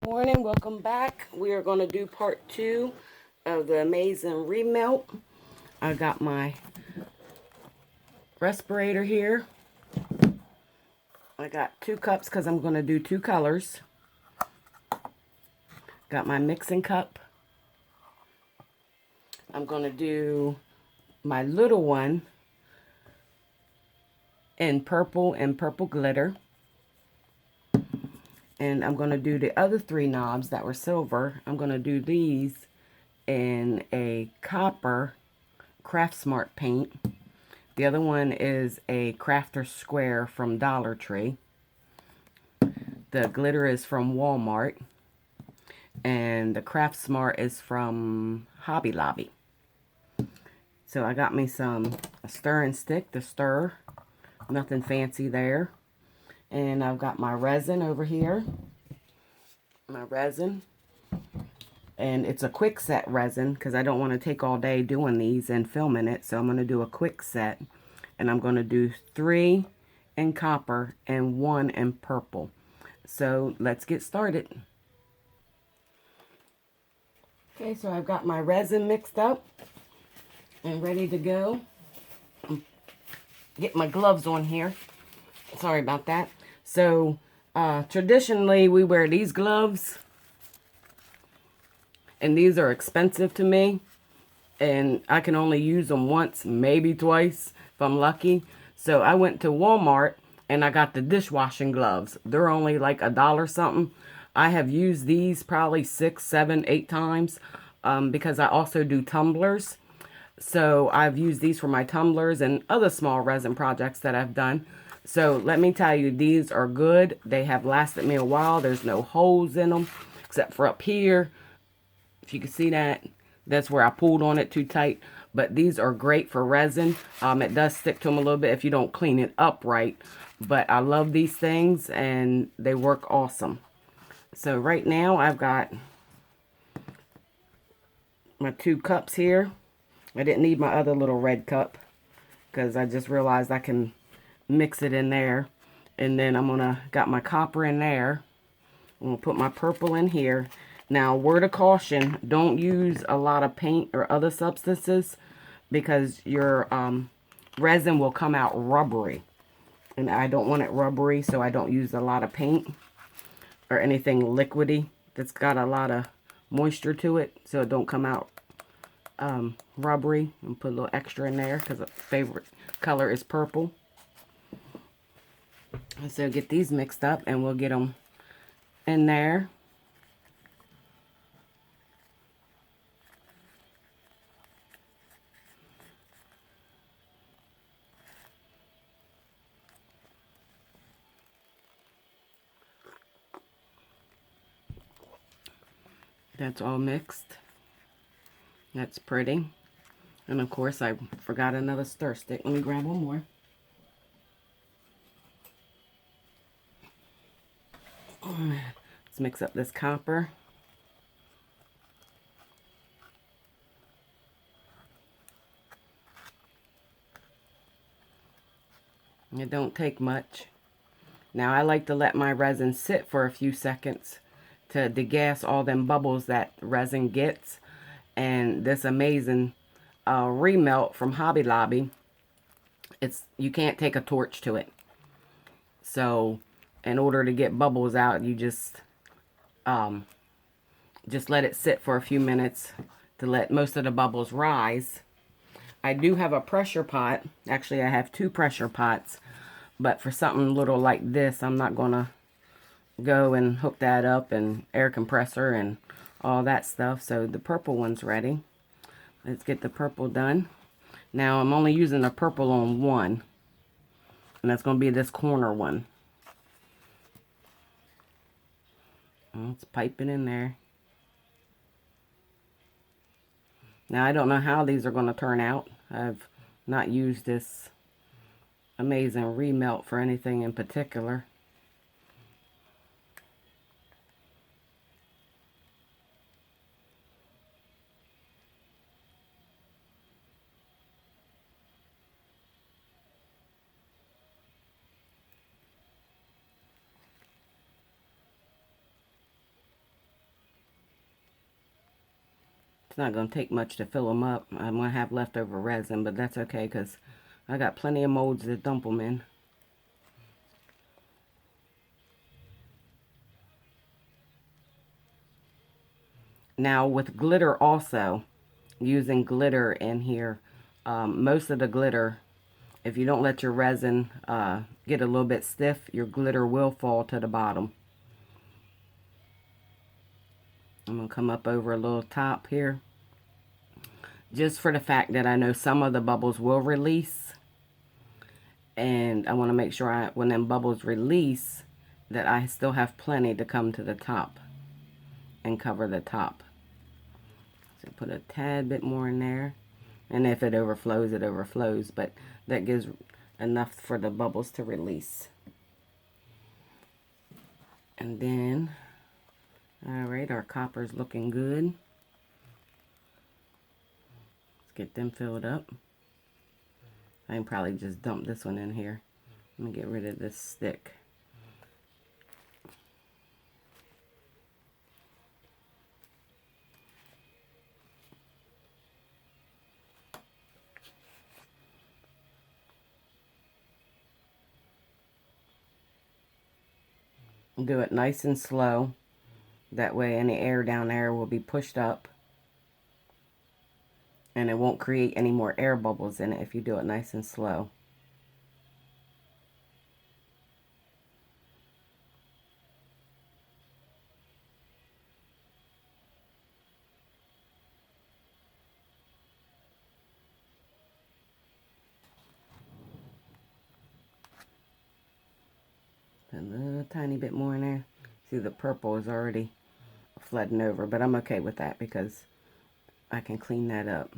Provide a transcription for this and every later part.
Morning, welcome back. We are going to do part 2 of the amazing remelt. I got my respirator here. I got 2 cups because I'm going to do 2 colors. Got my mixing cup. I'm going to do my little one in purple and purple glitter. And I'm going to do the other 3 knobs that were silver. I'm going to do these in a copper Craft Smart paint. The other one is a Crafter Square from Dollar Tree. The glitter is from Walmart. And the Craft Smart is from Hobby Lobby. So I got me a stirring stick to stir. Nothing fancy there. And I've got my resin over here. My resin. And it's a quick set resin because I don't want to take all day doing these and filming it. So I'm going to do a quick set. And I'm going to do 3 in copper and 1 in purple. So let's get started. Okay, so I've got my resin mixed up and ready to go. Get my gloves on here. Sorry about that. So traditionally we wear these gloves. And these are expensive to me. And I can only use them once, maybe twice, if I'm lucky. So I went to Walmart and I got the dishwashing gloves. They're only like $1 something. I have used these probably 6, 7, 8 times because I also do tumblers. So I've used these for my tumblers and other small resin projects that I've done. So let me tell you, these are good. They have lasted me a while. There's no holes in them except for up here. If you can see that, that's where I pulled on it too tight. But these are great for resin. It does stick to them a little bit if you don't clean it up right. But I love these things and they work awesome. So right now I've got my 2 cups here. I didn't need my other little red cup because I just realized I can mix it in there. And then got my copper in there. I'm going to put my purple in here. Now, word of caution, don't use a lot of paint or other substances because your resin will come out rubbery. And I don't want it rubbery, so I don't use a lot of paint or anything liquidy that's got a lot of moisture to it, so it don't come out rubbery. And put a little extra in there because my favorite color is purple. So get these mixed up and we'll get them in there. That's all mixed. That's pretty. And of course I forgot another stir stick. Let me grab one more. Let's mix up this copper. It don't take much. Now I like to let my resin sit for a few seconds to degas all them bubbles that resin gets. And this amazing remelt from Hobby Lobby, you can't take a torch to it. So in order to get bubbles out, you just let it sit for a few minutes to let most of the bubbles rise. I do have a pressure pot. Actually, I have 2 pressure pots. But for something little like this, I'm not going to go and hook that up and air compressor and all that stuff. So the purple one's ready. Let's get the purple done. Now I'm only using the purple on one. And that's going to be this corner one. Let's pipe it in there. Now I don't know how these are going to turn out. I've not used this amazing remelt for anything in particular. It's not going to take much to fill them up. I'm going to have leftover resin, but that's okay because I got plenty of molds to dump them in. Now with glitter also, using glitter in here, most of the glitter, if you don't let your resin get a little bit stiff, your glitter will fall to the bottom. I'm going to come up over a little top here, just for the fact that I know some of the bubbles will release. And I want to make sure when them bubbles release, that I still have plenty to come to the top and cover the top. So put a tad bit more in there. And if it overflows, it overflows. But that gives enough for the bubbles to release. And then, alright, our copper's looking good. Let's get them filled up. I can probably just dump this one in here. Let me get rid of this stick. Do it nice and slow. That way any air down there will be pushed up. And it won't create any more air bubbles in it if you do it nice and slow. A little tiny bit more in there. See, the purple is already flooding over, but I'm okay with that because I can clean that up.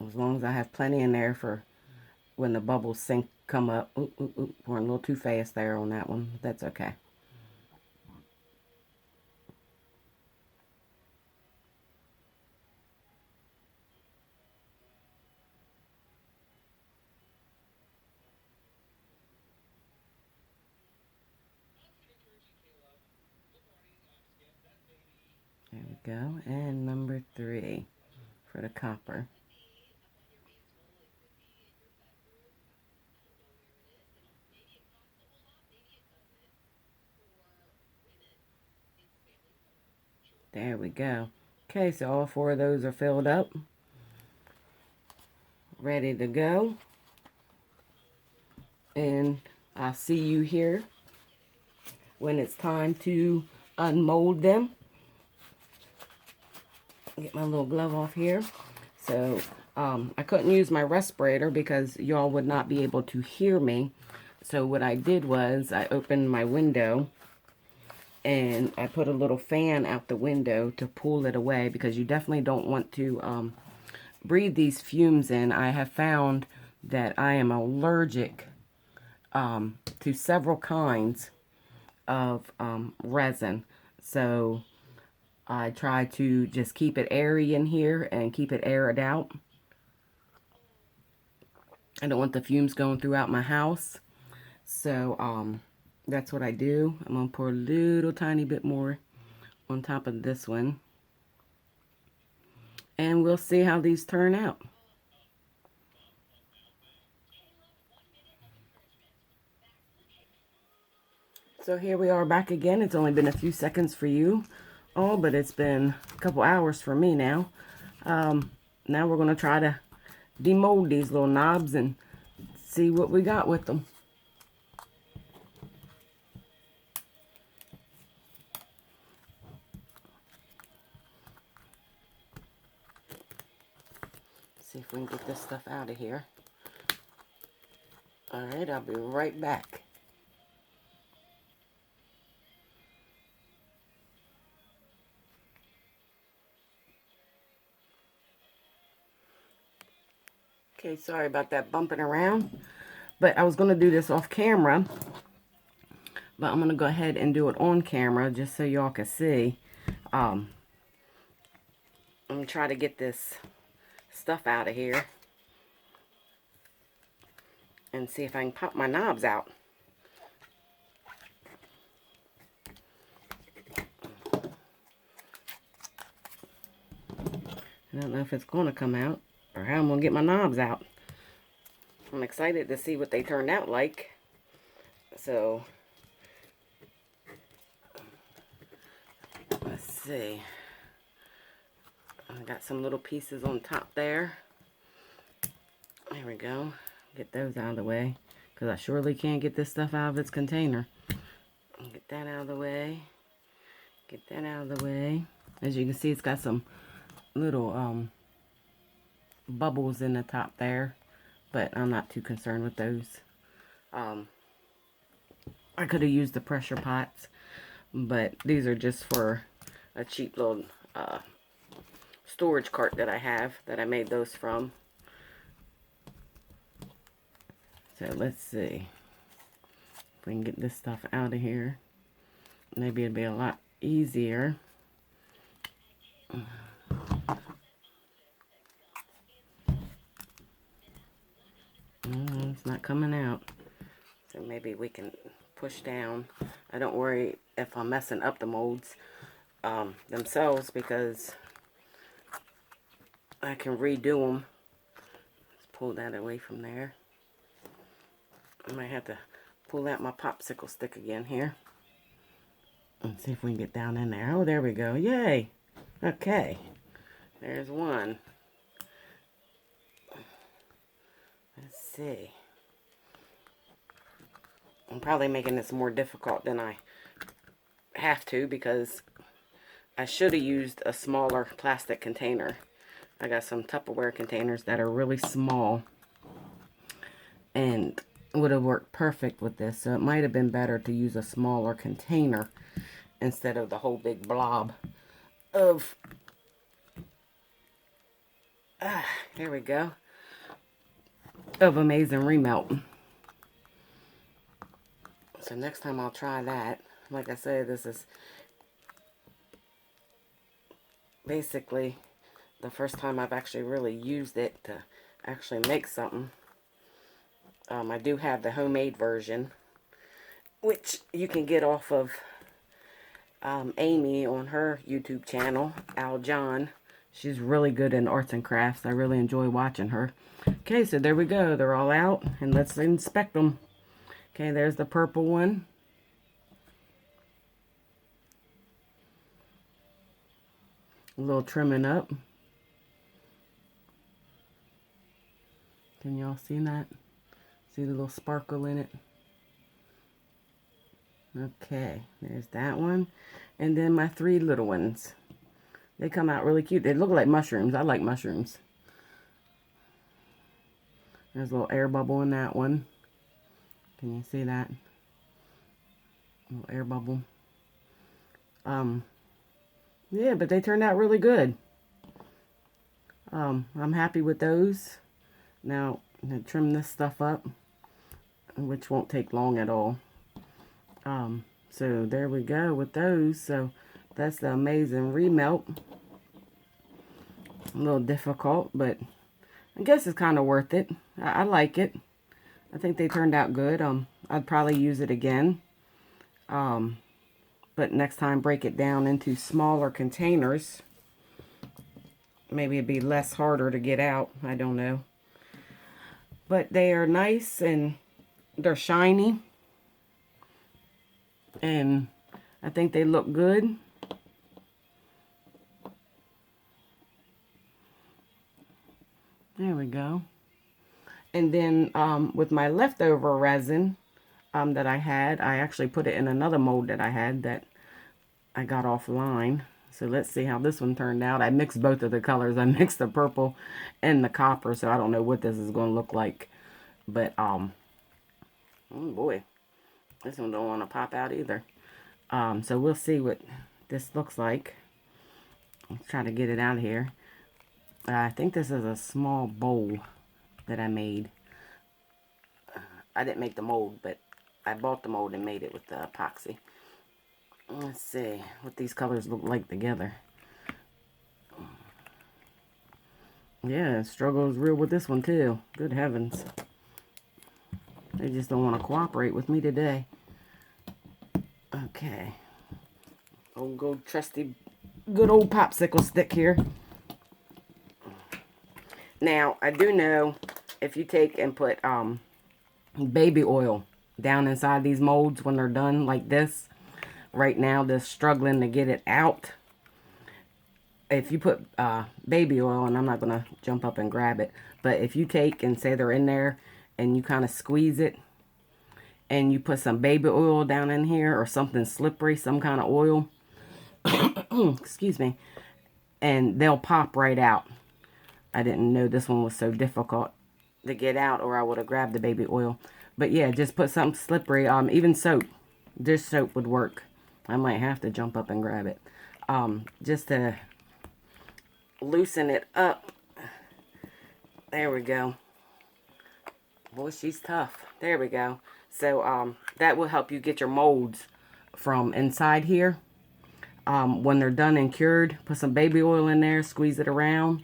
As long as I have plenty in there for when the bubbles come up. Oop, oop, oop. Pouring a little too fast there on that one. That's okay. There we go. And number 3 for the copper. There we go. Okay, so all 4 of those are filled up. Ready to go. And I'll see you here when it's time to unmold them. Get my little glove off here. So I couldn't use my respirator because y'all would not be able to hear me. So what I did was I opened my window and I put a little fan out the window to pull it away because you definitely don't want to breathe these fumes in. I have found that I am allergic to several kinds of resin. So I try to just keep it airy in here and keep it aired out. I don't want the fumes going throughout my house. So that's what I do. I'm going to pour a little tiny bit more on top of this one. And we'll see how these turn out. So here we are back again. It's only been a few seconds for you all, but it's been a couple hours for me now. Now we're going to try to demold these little knobs and see what we got with them. See if we can get this stuff out of here. Alright, I'll be right back. Okay, sorry about that bumping around. But I was going to do this off camera. But I'm going to go ahead and do it on camera just so y'all can see. I'm going to try to get this stuff out of here. And see if I can pop my knobs out. I don't know if it's going to come out or how I'm going to get my knobs out. I'm excited to see what they turned out like. So, let's see. I got some little pieces on top there. There we go. Get those out of the way, because I surely can't get this stuff out of its container. Get that out of the way. Get that out of the way. As you can see, it's got some little bubbles in the top there, but I'm not too concerned with those. I could have used the pressure pots, but these are just for a cheap little storage cart that I have, that I made those from. So let's see if we can get this stuff out of here. Maybe it'd be a lot easier. It's not coming out. So maybe we can push down. I don't worry if I'm messing up the molds themselves, because I can redo them. Let's pull that away from there. I might have to pull out my popsicle stick again here. Let's see if we can get down in there. Oh, there we go. Yay. Okay. There's one. Let's see. I'm probably making this more difficult than I have to, because I should have used a smaller plastic container. I got some Tupperware containers that are really small and would have worked perfect with this. So it might have been better to use a smaller container instead of the whole big blob of, here we go, of amazing remelt. So next time I'll try that. Like I said, this is basically the first time I've actually really used it to actually make something. I do have the homemade version, which you can get off of Amy on her YouTube channel, Al John. She's really good in arts and crafts. I really enjoy watching her. Okay, so there we go. They're all out, and let's inspect them. Okay, there's the purple one. A little trimming up. Can y'all see that? See the little sparkle in it? Okay, there's that one. And then my three little ones. They come out really cute. They look like mushrooms. I like mushrooms. There's a little air bubble in that one. Can you see that? A little air bubble. Yeah, but they turned out really good. I'm happy with those. Now, I'm going to trim this stuff up, which won't take long at all. So there we go with those. So that's the amazing remelt. A little difficult, but I guess it's kind of worth it. I like it. I think they turned out good. I'd probably use it again. But next time break it down into smaller containers. Maybe it'd be less harder to get out. I don't know. But they are nice and they're shiny. And I think they look good. There we go. And then with my leftover resin that I had, I actually put it in another mold that I had that I got offline. So let's see how this one turned out. I mixed both of the colors. I mixed the purple and the copper, so I don't know what this is going to look like. But, oh boy, this one don't want to pop out either. So we'll see what this looks like. Let's try to get it out of here. I think this is a small bowl that I made. I didn't make the mold, but I bought the mold and made it with the epoxy. Let's see what these colors look like together. Yeah, struggle is real with this one too. Good heavens. They just don't want to cooperate with me today. Okay. Old good trusty, good old popsicle stick here. Now, I do know if you take and put baby oil down inside these molds when they're done like this, right now they're struggling to get it out. If you put baby oil, and I'm not going to jump up and grab it, but if you take and say they're in there and you kind of squeeze it and you put some baby oil down in here or something slippery, some kind of oil, excuse me, and they'll pop right out. I didn't know this one was so difficult to get out, or I would have grabbed the baby oil. But yeah, just put something slippery. Even soap. Dish soap would work. I might have to jump up and grab it. Just to loosen it up. There we go. Boy, she's tough. There we go. So that will help you get your molds from inside here. When they're done and cured, put some baby oil in there, squeeze it around,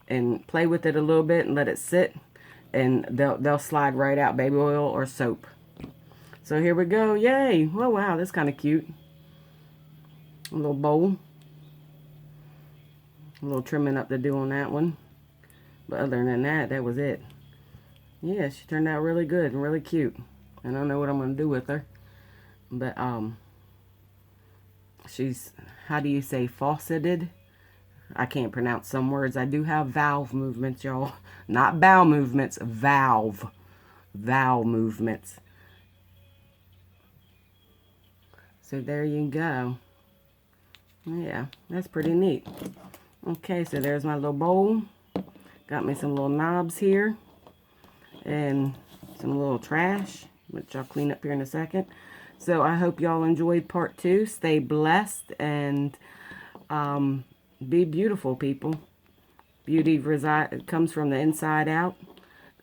and play with it a little bit and let it sit. And they'll slide right out, baby oil or soap. So here we go. Yay. Oh, wow. That's kind of cute. A little bowl. A little trimming up to do on that one. But other than that, that was it. Yeah, she turned out really good and really cute. I don't know what I'm going to do with her. But, she's, how do you say, fauceted? I can't pronounce some words. I do have valve movements, y'all. Not bowel movements, valve. Vowel movements. So there you go. Yeah, that's pretty neat. Okay, so there's my little bowl. Got me some little knobs here. And some little trash, which I'll clean up here in a second. So I hope y'all enjoyed part 2. Stay blessed and be beautiful, people. Beauty comes from the inside out.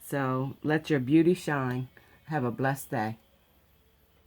So let your beauty shine. Have a blessed day.